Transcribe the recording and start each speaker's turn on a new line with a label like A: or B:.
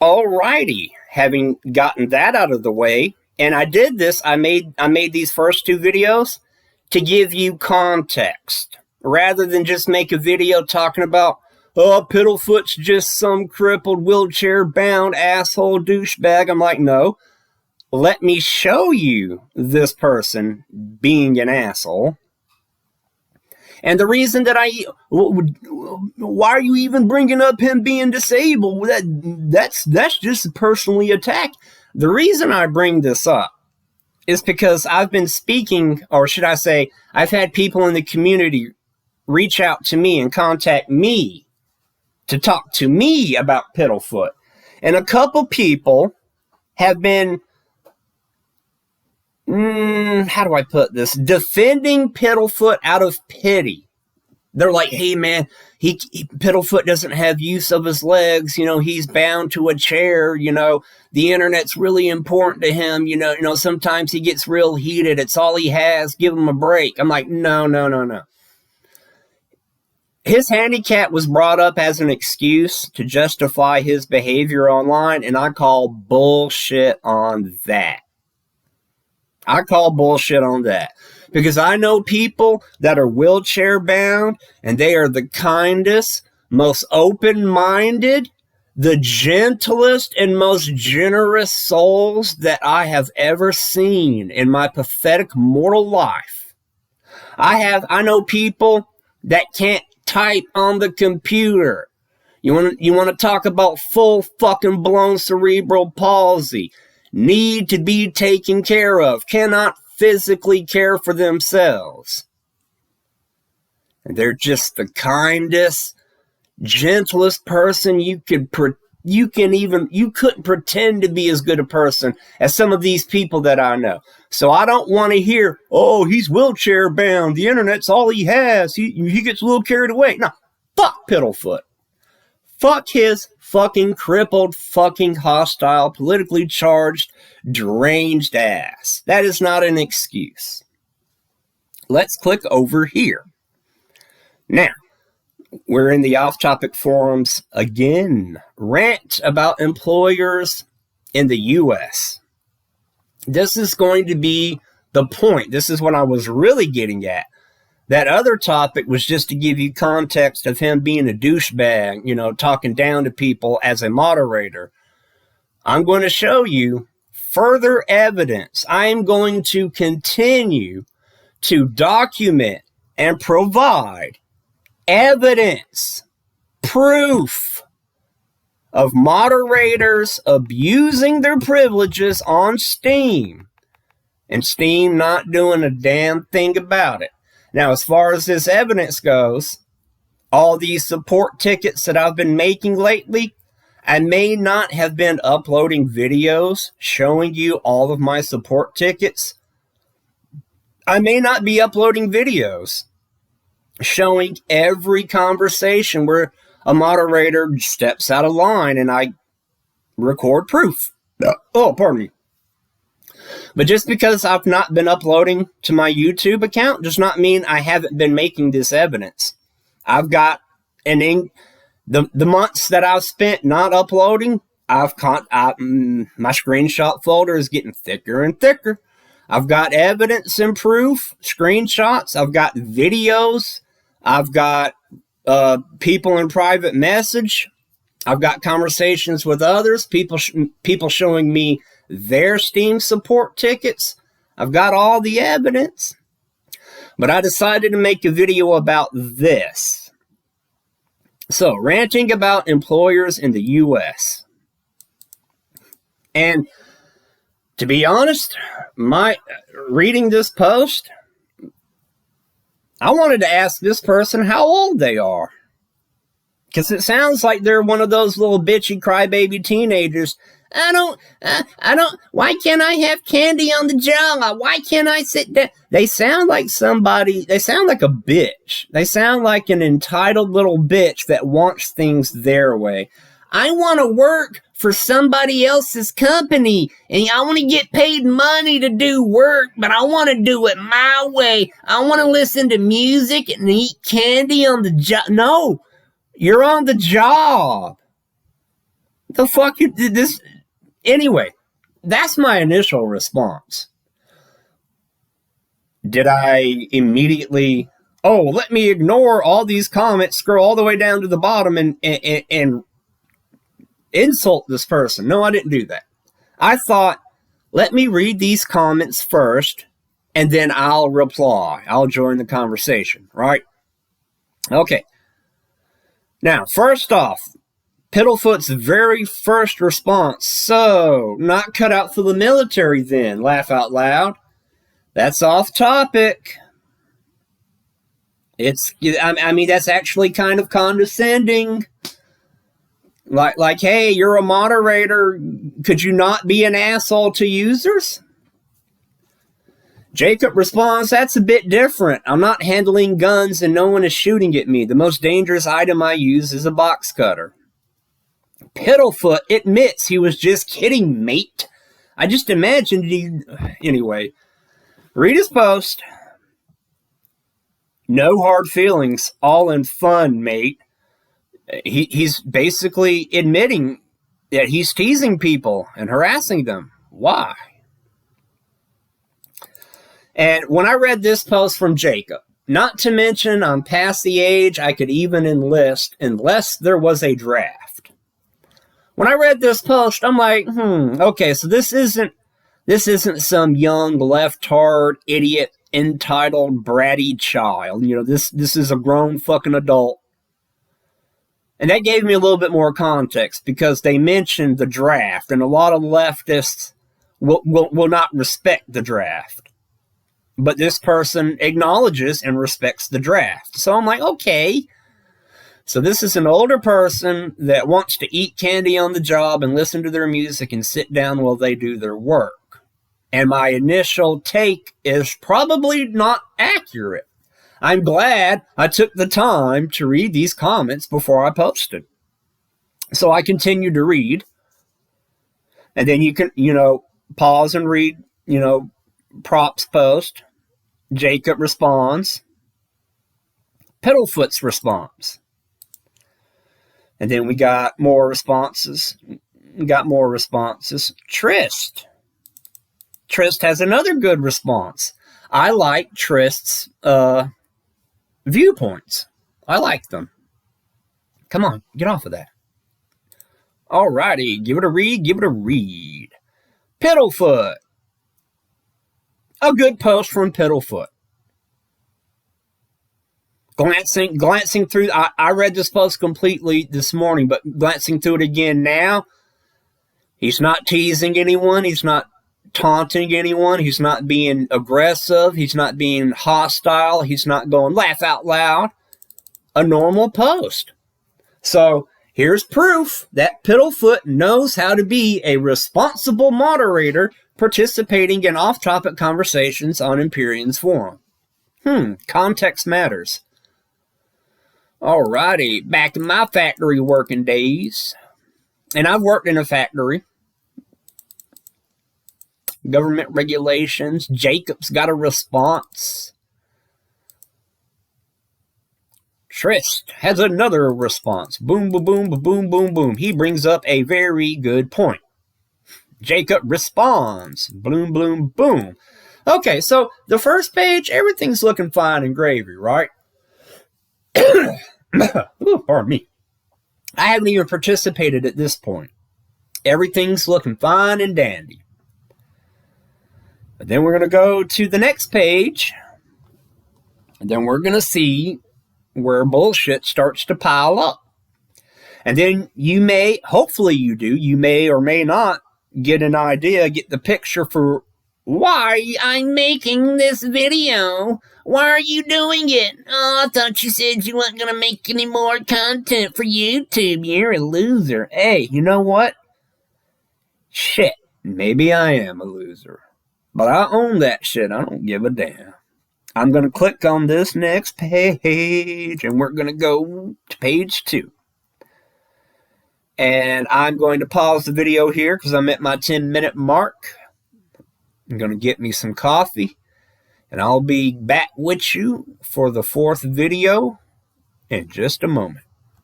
A: Alrighty, having gotten that out of the way, and I did this, I made these first two videos to give you context, rather than just make a video talking about, oh, Piddlefoot's just some crippled, wheelchair-bound asshole douchebag. I'm like, no, let me show you this person being an asshole. And the reason that why are you even bringing up him being disabled? That's just personally attacked. The reason I bring this up is because I've been speaking, or should I say, I've had people in the community reach out to me and contact me to talk to me about Piddlefoot. And a couple people have been, how do I put this? Defending Piddlefoot out of pity. They're like, hey man, Piddlefoot doesn't have use of his legs. You know, he's bound to a chair. You know, the internet's really important to him. You know, sometimes he gets real heated. It's all he has. Give him a break. I'm like, no. His handicap was brought up as an excuse to justify his behavior online, and I call bullshit on that. Because I know people that are wheelchair bound, and they are the kindest, most open-minded, the gentlest and most generous souls that I have ever seen in my pathetic mortal life. I know people that can't type on the computer. You want to talk about full fucking blown cerebral palsy, need to be taken care of, cannot physically care for themselves. And they're just the kindest, gentlest person you couldn't pretend to be as good a person as some of these people that I know. So I don't want to hear, oh, he's wheelchair bound, the internet's all he has, he gets a little carried away. No, fuck Piddlefoot. Fuck his fucking crippled, fucking hostile, politically charged, deranged ass. That is not an excuse. Let's click over here. Now, we're in the off-topic forums again. Rant about employers in the U.S. This is going to be the point. This is what I was really getting at. That other topic was just to give you context of him being a douchebag, you know, talking down to people as a moderator. I'm going to show you further evidence. I am going to continue to document and provide evidence, proof of moderators abusing their privileges on Steam, and Steam not doing a damn thing about it. Now, as far as this evidence goes, all these support tickets that I've been making lately, I may not have been uploading videos showing you all of my support tickets. I may not be uploading videos showing every conversation where a moderator steps out of line and I record proof. Oh, pardon me. But just because I've not been uploading to my YouTube account does not mean I haven't been making this evidence. I've got the months that I've spent not uploading, my screenshot folder is getting thicker and thicker. I've got evidence and proof, screenshots. I've got videos. I've got people in private message. I've got conversations with others, people showing me their Steam support tickets. I've got all the evidence. But I decided to make a video about this. So, ranting about employers in the U.S. And to be honest, reading this post, I wanted to ask this person how old they are. Because it sounds like they're one of those little bitchy crybaby teenagers. Why can't I have candy on the job? Why can't I sit down? They sound like they sound like a bitch. They sound like an entitled little bitch that wants things their way. I want to work for somebody else's company, and I want to get paid money to do work, but I want to do it my way. I want to listen to music and eat candy on the job. No, you're on the job. The fuck you did this? Anyway, that's my initial response. Did I immediately, oh, let me ignore all these comments, scroll all the way down to the bottom and insult this person? No, I didn't do that. I thought, let me read these comments first, and then I'll reply. I'll join the conversation, right? Okay. Now, first off, Piddlefoot's very first response. So, not cut out for the military then, laugh out loud. That's off topic. I mean, that's actually kind of condescending. Like, hey, you're a moderator. Could you not be an asshole to users? Jacob responds, that's a bit different. I'm not handling guns and no one is shooting at me. The most dangerous item I use is a box cutter. Piddlefoot admits he was just kidding, mate. I just imagined he... Anyway, read his post. No hard feelings, all in fun, mate. He's basically admitting that he's teasing people and harassing them. Why? And when I read this post from Jacob, not to mention I'm past the age I could even enlist unless there was a draft. When I read this post, I'm like, okay, so this isn't some young left-hard idiot entitled bratty child. You know, this is a grown fucking adult. And that gave me a little bit more context because they mentioned the draft, and a lot of leftists will not respect the draft. But this person acknowledges and respects the draft. So I'm like, okay. So this is an older person that wants to eat candy on the job and listen to their music and sit down while they do their work. And my initial take is probably not accurate. I'm glad I took the time to read these comments before I posted. So I continued to read. And then you can, pause and read, Prop's post. Jacob responds. Piddlefoot's response. And then we got more responses. Trist. Trist has another good response. I like Trist's viewpoints. I like them. Come on, get off of that. Alrighty, give it a read. Piddlefoot. A good post from Piddlefoot. Glancing through, I read this post completely this morning, but glancing through it again now, he's not teasing anyone, he's not taunting anyone, he's not being aggressive, he's not being hostile, he's not going laugh out loud. A normal post. So here's proof that Piddlefoot knows how to be a responsible moderator participating in off-topic conversations on Emplyers forum. Context matters. Alrighty, back in my factory working days. And I've worked in a factory. Government regulations. Jacob's got a response. Trist has another response. Boom, boom, boom, boom, boom, boom. He brings up a very good point. Jacob responds. Bloom, bloom, boom. Okay, so the first page, everything's looking fine and gravy, right? Ooh, pardon me. I haven't even participated at this point. Everything's looking fine and dandy. But then we're going to go to the next page. And then we're going to see where bullshit starts to pile up. And then you may, hopefully you do, you may or may not get an idea, get the picture for why I'm making this video. Why are you doing it? Oh, I thought you said you weren't going to make any more content for YouTube. You're a loser. Hey, you know what? Shit, maybe I am a loser. But I own that shit. I don't give a damn. I'm going to click on this next page, and we're going to go to page 2. And I'm going to pause the video here because I'm at my 10-minute mark. I'm going to get me some coffee, and I'll be back with you for the 4th video in just a moment.